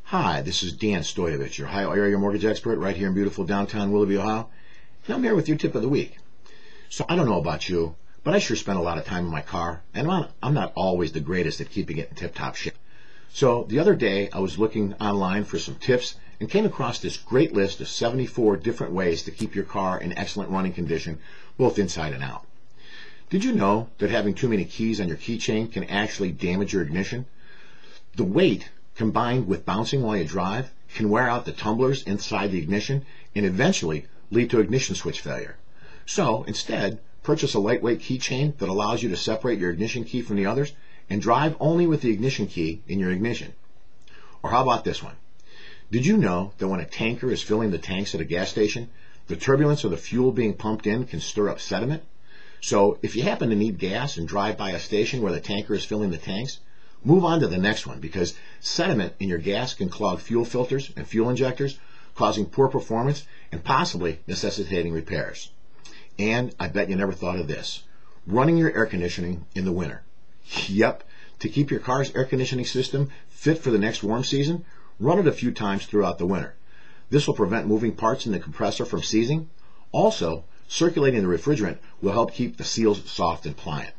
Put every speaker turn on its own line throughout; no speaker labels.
Hi, this is Dan Stoyevich, your Ohio area mortgage expert right here in beautiful downtown Willoughby, Ohio. And I'm here with your tip of the week. So I don't know about you, but I sure spend a lot of time in my car, and I'm not always the greatest at keeping it in tip-top shape. So the other day I was looking online for some tips and came across this great list of 74 different ways to keep your car in excellent running condition, both inside and out. Did you know that having too many keys on your keychain can actually damage your ignition? The weight, combined with bouncing while you drive, can wear out the tumblers inside the ignition and eventually lead to ignition switch failure. So instead, purchase a lightweight keychain that allows you to separate your ignition key from the others and drive only with the ignition key in your ignition. Or how about this one? Did you know that when a tanker is filling the tanks at a gas station, the turbulence of the fuel being pumped in can stir up sediment? So if you happen to need gas and drive by a station where the tanker is filling the tanks, move on to the next one, because sediment in your gas can clog fuel filters and fuel injectors, causing poor performance and possibly necessitating repairs. And I bet you never thought of this: running your air conditioning in the winter. Yep, to keep your car's air conditioning system fit for the next warm season, run it a few times throughout the winter. This will prevent moving parts in the compressor from seizing. Also, circulating the refrigerant will help keep the seals soft and pliant.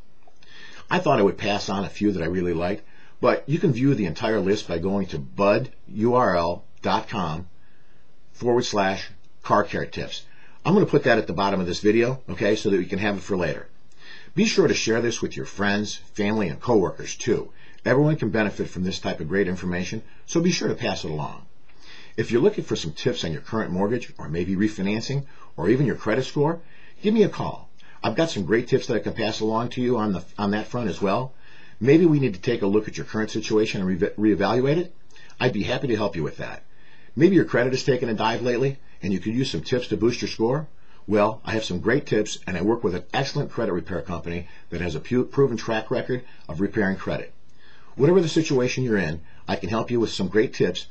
I thought I would pass on a few that I really liked, but you can view the entire list by going to budurl.com/car care tips. I'm going to put that at the bottom of this video, okay, so that we can have it for later. Be sure to share this with your friends, family, and coworkers too. Everyone can benefit from this type of great information, so be sure to pass it along. If you're looking for some tips on your current mortgage, or maybe refinancing, or even your credit score, give me a call. I've got some great tips that I can pass along to you on that front as well. Maybe we need to take a look at your current situation and reevaluate it. I'd be happy to help you with that. Maybe your credit has taken a dive lately and you could use some tips to boost your score. Well, I have some great tips, and I work with an excellent credit repair company that has a proven track record of repairing credit. Whatever the situation you're in, I can help you with some great tips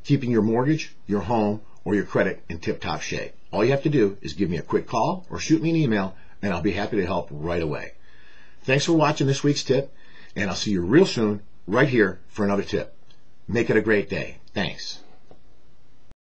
keeping your mortgage, your home, or your credit in tip-top shape. All you have to do is give me a quick call or shoot me an email, and I'll be happy to help right away. Thanks for watching this week's tip, and I'll see you real soon right here for another tip. Make it a great day. Thanks.